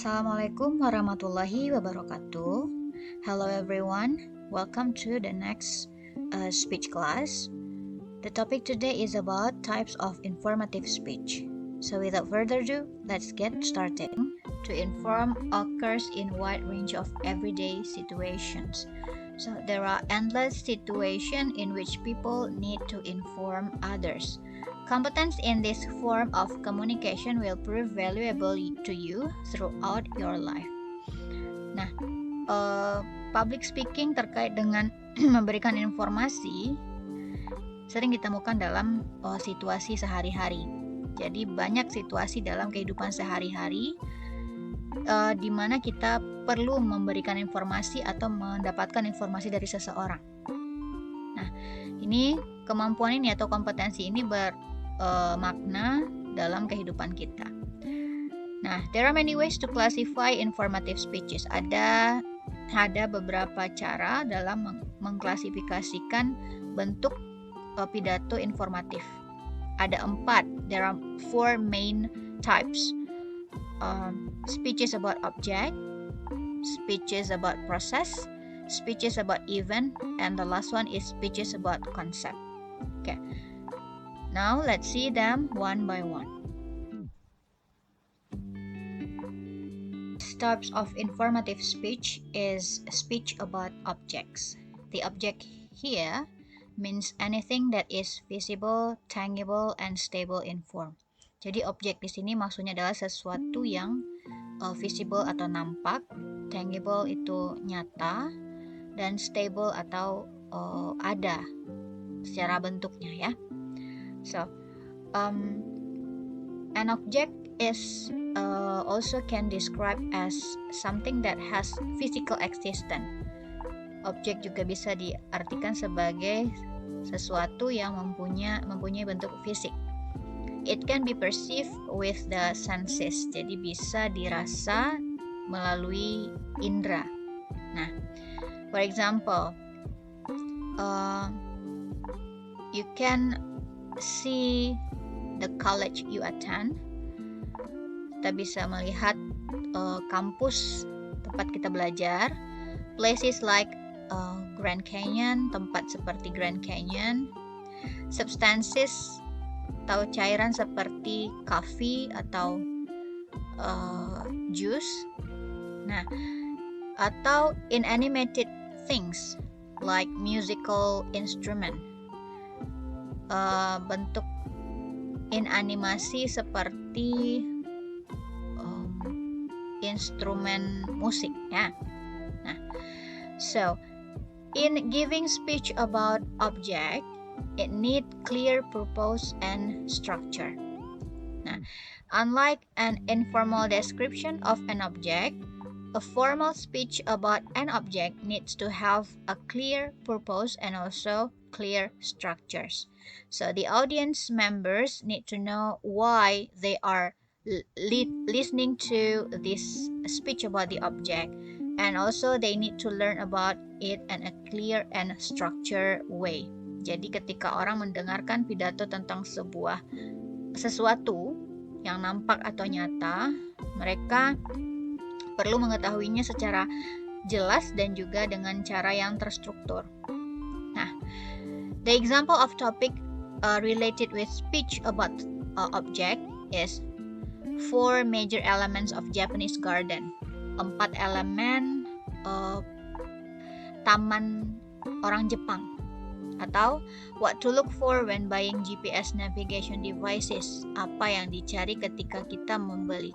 Assalamualaikum warahmatullahi wabarakatuh. Hello everyone, welcome to the next speech class. The topic today is about types of informative speech. So without further ado, let's get started. To inform occurs in wide range of everyday situations. So there are endless situations in which people need to inform others. Competence in this form of communication will prove valuable to you throughout your life. Nah, public speaking terkait dengan memberikan informasi sering ditemukan dalam situasi sehari-hari. Jadi banyak situasi dalam kehidupan sehari-hari di mana kita perlu memberikan informasi atau mendapatkan informasi dari seseorang. Nah, ini kemampuan ini atau kompetensi ini bermakna dalam kehidupan kita. Nah, there are many ways to classify informative speeches. Ada beberapa cara dalam mengklasifikasikan bentuk pidato informatif. Ada 4. There are 4 main types. Speeches about object, speeches about process, speeches about event, and the last one is speeches about concept. Okay. Now let's see them one by one. Types of informative speech is speech about objects. The object here means anything that is visible, tangible, and stable in form. Jadi objek di sini maksudnya adalah sesuatu yang visible atau nampak, tangible itu nyata, dan stable atau ada secara bentuknya ya. So, an object is also can describe as something that has physical existence. Objek juga bisa diartikan sebagai sesuatu yang mempunyai bentuk fisik. It can be perceived with the senses. Jadi bisa dirasa melalui indera. Nah, for example, you can see the college you attend. Kita bisa melihat kampus tempat kita belajar. Places like Grand Canyon, tempat seperti Grand Canyon. Substances atau cairan seperti coffee atau juice. Nah, atau inanimated things like musical instrument. Bentuk inanimasi seperti instrumen musik ya. Nah, so in giving speech about object, it need clear purpose and structure. Nah, unlike an informal description of an object, a formal speech about an object needs to have a clear purpose and also clear structures. So the audience members need to know why they are listening to this speech about the object, and also they need to learn about it in a clear and structured way. Jadi ketika orang mendengarkan pidato tentang sesuatu yang nampak atau nyata, mereka perlu mengetahuinya secara jelas dan juga dengan cara yang terstruktur. Nah, the example of topic related with speech about object is 4 major elements of Japanese garden. 4 elemen taman orang Jepang. Atau what to look for when buying GPS navigation devices. Apa yang dicari ketika kita membeli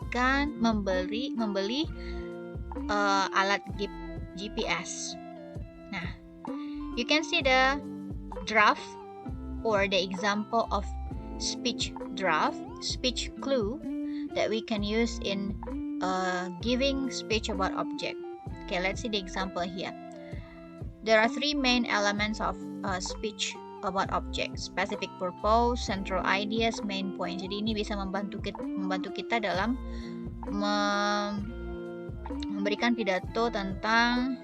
alat GPS. Nah, you can see the draft or the example of speech draft, speech clue that we can use in giving speech about object. Okay, let's see the example here. There are 3 main elements of speech about object: specific purpose, central ideas, main point. Jadi ini bisa membantu kita dalam memberikan pidato tentang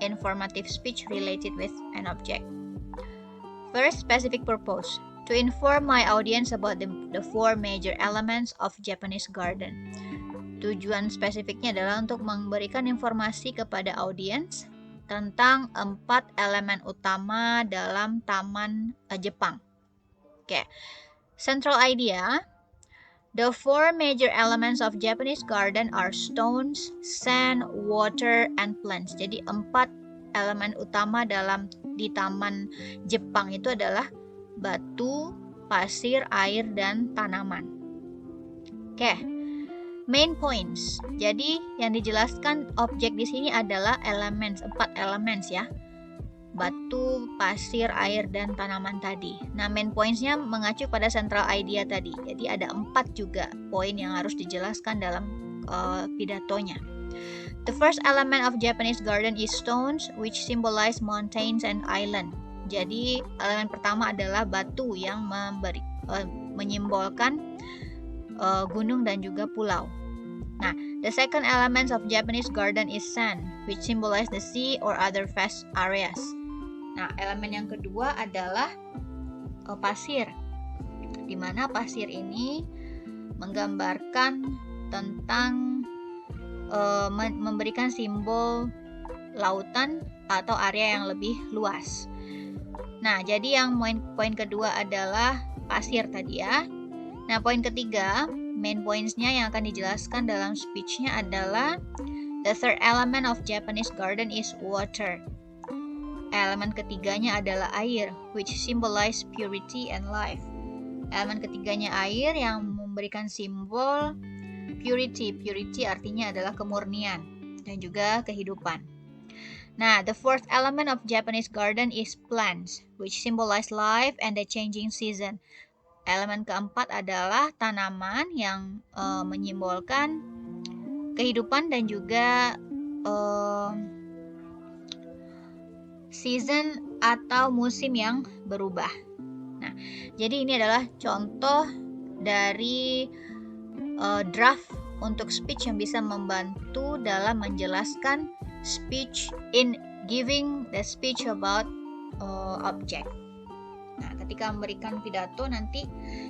informative speech related with an object. First, specific purpose. To inform my audience about the 4 major elements of Japanese garden. Tujuan spesifiknya adalah untuk memberikan informasi kepada audiens tentang 4 elemen utama dalam taman Jepang. Oke. Central idea. The 4 major elements of Japanese garden are stones, sand, water, and plants. Jadi 4 elemen utama di taman Jepang itu adalah batu, pasir, air, dan tanaman. Oke. Main points. Jadi yang dijelaskan objek di sini adalah elements, 4 elements ya. Batu, pasir, air, dan tanaman tadi. Nah, main pointsnya mengacu pada central idea tadi. Jadi ada 4 juga poin yang harus dijelaskan dalam pidatonya. The first element of Japanese garden is stones, which symbolize mountains and island. Jadi elemen pertama adalah batu yang menyimbolkan gunung dan juga pulau. Nah, the second element of Japanese garden is sand, which symbolize the sea or other vast areas. Nah, elemen yang kedua adalah pasir, di mana pasir ini menggambarkan tentang memberikan simbol lautan atau area yang lebih luas. Nah, jadi yang poin kedua adalah pasir tadi ya. Nah, poin ketiga, main points-nya yang akan dijelaskan dalam speech-nya adalah the third element of Japanese garden is water. Elemen ketiganya adalah air, which symbolize purity and life. Elemen ketiganya air yang memberikan simbol purity. Purity artinya adalah kemurnian dan juga kehidupan. Nah, the fourth element of Japanese garden is plants, which symbolize life and the changing season. Elemen keempat adalah tanaman yang menyimbolkan kehidupan dan juga season atau musim yang berubah. Nah, jadi ini adalah contoh dari draft untuk speech yang bisa membantu dalam menjelaskan speech in giving the speech about object. Nah, ketika memberikan pidato nanti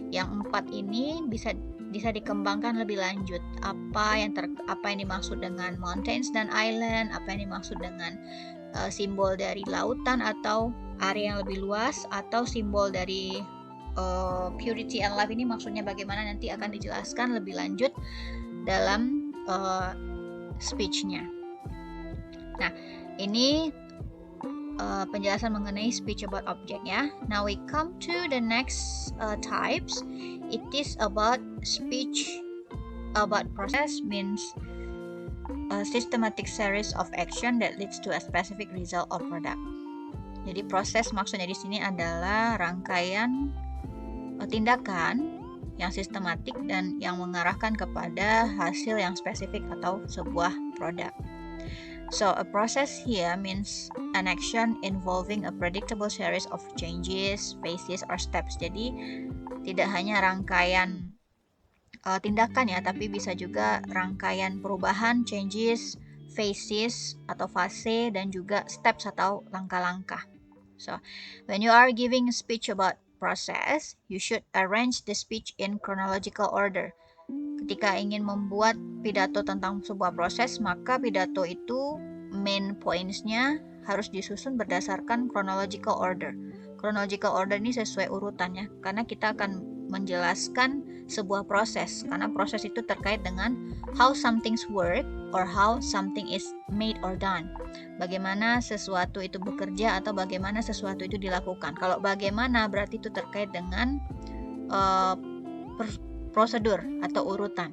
yang 4 ini bisa dikembangkan lebih lanjut. Apa yang dimaksud dengan mountains dan island, apa yang dimaksud dengan simbol dari lautan atau area yang lebih luas, atau simbol dari purity and life ini maksudnya bagaimana, nanti akan dijelaskan lebih lanjut dalam speech-nya. Nah, ini penjelasan mengenai speech about object ya. Now we come to the next types. It is about speech about process, means a systematic series of action that leads to a specific result or product. Jadi proses maksudnya di sini adalah rangkaian tindakan yang sistematik dan yang mengarahkan kepada hasil yang spesifik atau sebuah produk. So a process here means an action involving a predictable series of changes, phases, or steps. Jadi tidak hanya rangkaian tindakan ya, tapi bisa juga rangkaian perubahan, changes, phases atau fase, dan juga steps atau langkah-langkah. So when you are giving a speech about process, you should arrange the speech in chronological order. Ketika ingin membuat pidato tentang sebuah proses, maka pidato itu main points-nya harus disusun berdasarkan chronological order. Chronological order ini sesuai urutannya, karena kita akan menjelaskan sebuah proses, karena proses itu terkait dengan how something's work or how something is made or done. Bagaimana sesuatu itu bekerja atau bagaimana sesuatu itu dilakukan. Kalau bagaimana berarti itu terkait dengan prosedur atau urutan.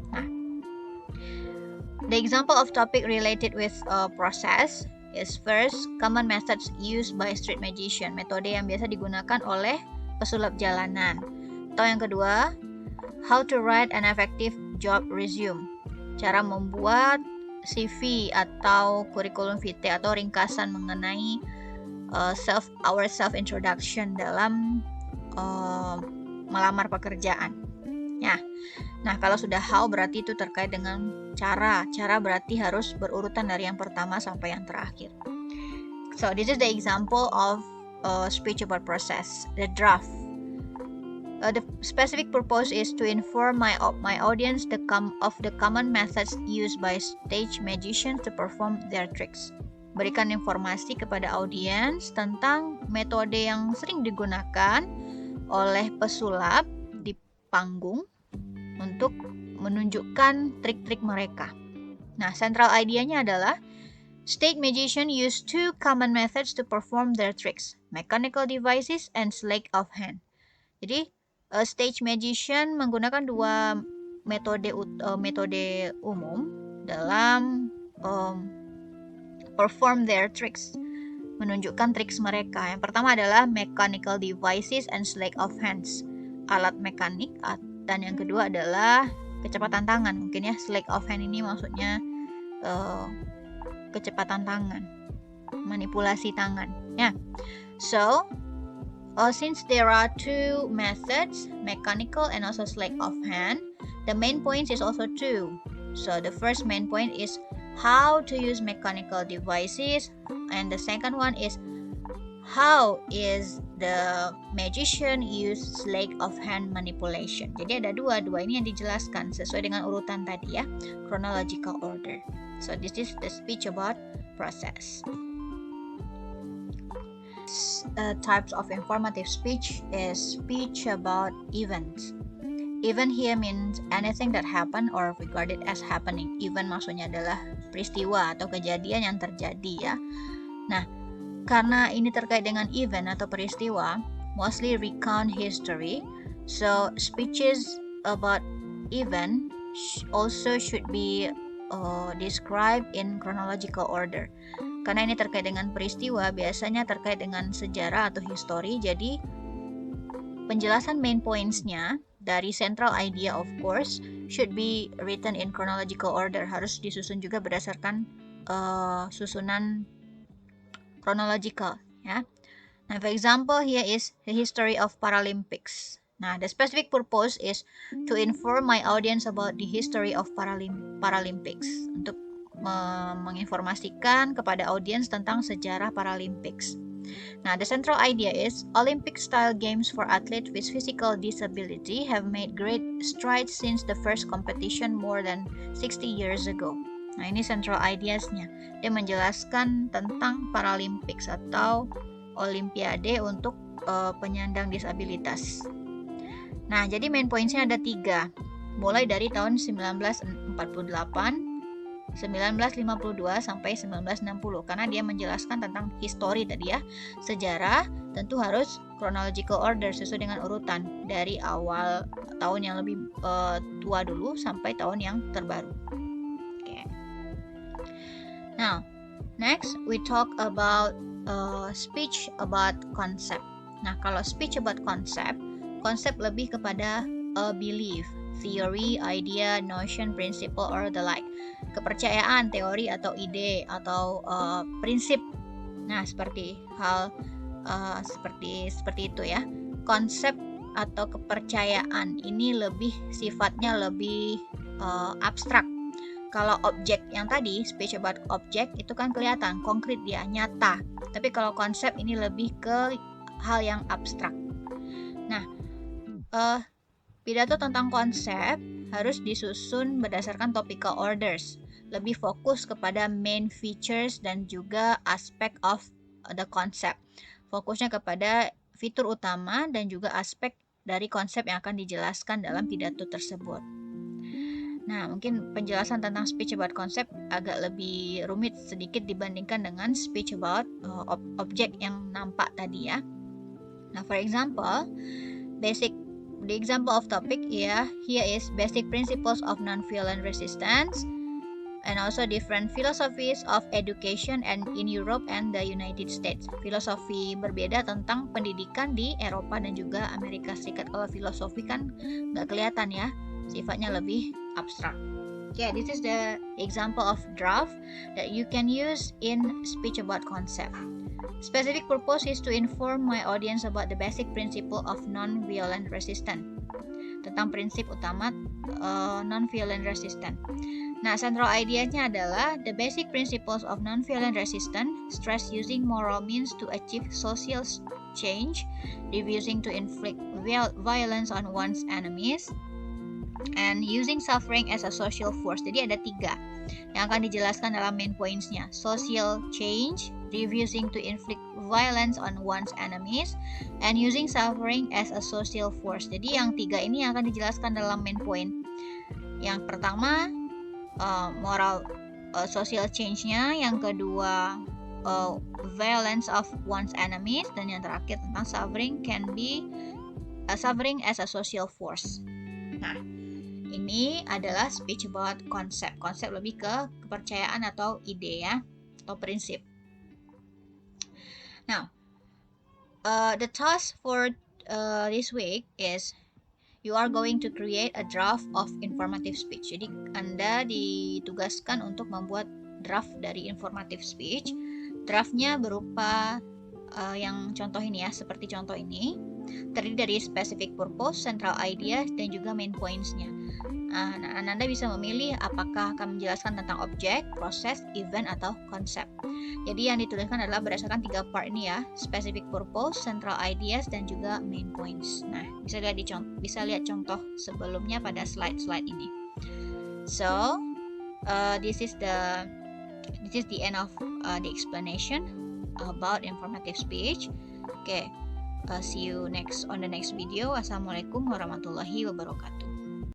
Nah, the example of topic related with process is first, common methods used by street magician, metode yang biasa digunakan oleh pesulap jalanan. Atau yang kedua, how to write an effective job resume, cara membuat CV atau curriculum vitae atau ringkasan mengenai our self introduction dalam melamar pekerjaan. Ya. Nah, kalau sudah how berarti itu terkait dengan cara. Cara berarti harus berurutan dari yang pertama sampai yang terakhir. So, this is the example of speech about process, the draft. The specific purpose is to inform my audience of the common methods used by stage magicians to perform their tricks. Berikan informasi kepada audiens tentang metode yang sering digunakan oleh pesulap di panggung untuk menunjukkan trik-trik mereka. Nah, central idea-nya adalah stage magician use two common methods to perform their tricks, mechanical devices and sleight of hand. Jadi, stage magician menggunakan dua metode umum dalam perform their tricks, menunjukkan triks mereka. Yang pertama adalah mechanical devices and sleight of hands, alat mekanik, dan yang kedua adalah kecepatan tangan. Mungkin ya, sleight of hand ini maksudnya kecepatan tangan, manipulasi tangan. Ya, so since there are two methods, mechanical and also sleight of hand, the main point is also two. So the first main point is how to use mechanical devices, and the second one is how is the magician use sleight of hand manipulation. Jadi ada dua ini yang dijelaskan sesuai dengan urutan tadi ya, chronological order. So this is the speech about process. Types of informative speech is speech about events. Event here means anything that happen or regarded as happening. Event maksudnya adalah peristiwa atau kejadian yang terjadi ya. Nah, karena ini terkait dengan event atau peristiwa, mostly recount history. So speeches about event also should be described in chronological order. Karena ini terkait dengan peristiwa, biasanya terkait dengan sejarah atau history. Jadi penjelasan main points-nya dari central idea of course should be written in chronological order. Harus disusun juga berdasarkan susunan chronological ya. Nah, for example, here is the history of Paralympics. Nah, the specific purpose is to inform my audience about the history of Paralympics. Untuk menginformasikan kepada audiens tentang sejarah Paralympics. Now, the central idea is Olympic-style games for athletes with physical disability have made great strides since the first competition more than 60 years ago. Nah, ini central ideas-nya. Dia menjelaskan tentang Paralympics atau Olimpiade untuk penyandang disabilitas. Nah, jadi main points-nya ada 3. Mulai dari tahun 1948, 1952 sampai 1960 karena dia menjelaskan tentang histori tadi ya, sejarah. Tentu harus chronological order sesuai dengan urutan dari awal tahun yang lebih tua dulu sampai tahun yang terbaru. Okay. Now, next we talk about speech about concept. Nah, kalau speech about concept lebih kepada belief, theory, idea, notion, principle, or the like. Kepercayaan, teori atau ide atau prinsip. Nah, seperti hal seperti itu ya. Konsep atau kepercayaan ini sifatnya lebih abstrak. Kalau objek yang tadi, speech about object itu kan kelihatan, konkret dia, nyata. Tapi kalau konsep ini lebih ke hal yang abstrak. Nah, pidato tentang konsep harus disusun berdasarkan topical orders. Lebih fokus kepada main features dan juga aspek of the concept. Fokusnya kepada fitur utama dan juga aspek dari konsep yang akan dijelaskan dalam pidato tersebut. Nah, mungkin penjelasan tentang speech about concept agak lebih rumit sedikit dibandingkan dengan speech about object yang nampak tadi ya. Nah, for example, the example of topic here is basic principles of non-violent resistance and also different philosophies of education and in Europe and the United States. Filosofi berbeda tentang pendidikan di Eropa dan juga Amerika Serikat. Kalau filosofi kan nggak kelihatan ya, sifatnya lebih abstrak. Yeah, this is the example of draft that you can use in speech about concept. Specific purpose is to inform my audience about the basic principle of non-violent resistance. Tentang prinsip utama non-violent resistance. Nah, central idea-nya adalah the basic principles of non-violent resistance stress using moral means to achieve social change, refusing to inflict violence on one's enemies, and using suffering as a social force. Jadi ada 3 yang akan dijelaskan dalam main points-nya. Social change, refusing to inflict violence on one's enemies, and using suffering as a social force. Jadi yang 3 ini yang akan dijelaskan dalam main point. Yang pertama moral social change-nya, yang kedua violence of one's enemies, dan yang terakhir tentang suffering as a social force. Nah, ini adalah speech about konsep. Konsep lebih ke kepercayaan atau ide ya, atau prinsip. Now, the task for this week is you are going to create a draft of informative speech. Jadi Anda ditugaskan untuk membuat draft dari informative speech. Draftnya berupa yang contoh ini ya, seperti contoh ini. Terdiri dari specific purpose, central ideas, dan juga main points-nya. Nah, Anda bisa memilih apakah akan menjelaskan tentang objek, proses, event, atau konsep. Jadi yang dituliskan adalah berdasarkan 3 part ini ya, specific purpose, central ideas, dan juga main points. Nah, bisa lihat contoh sebelumnya pada slide ini. So, this is the end of the explanation about informative speech. Okay, see you on the next video. Assalamualaikum warahmatullahi wabarakatuh.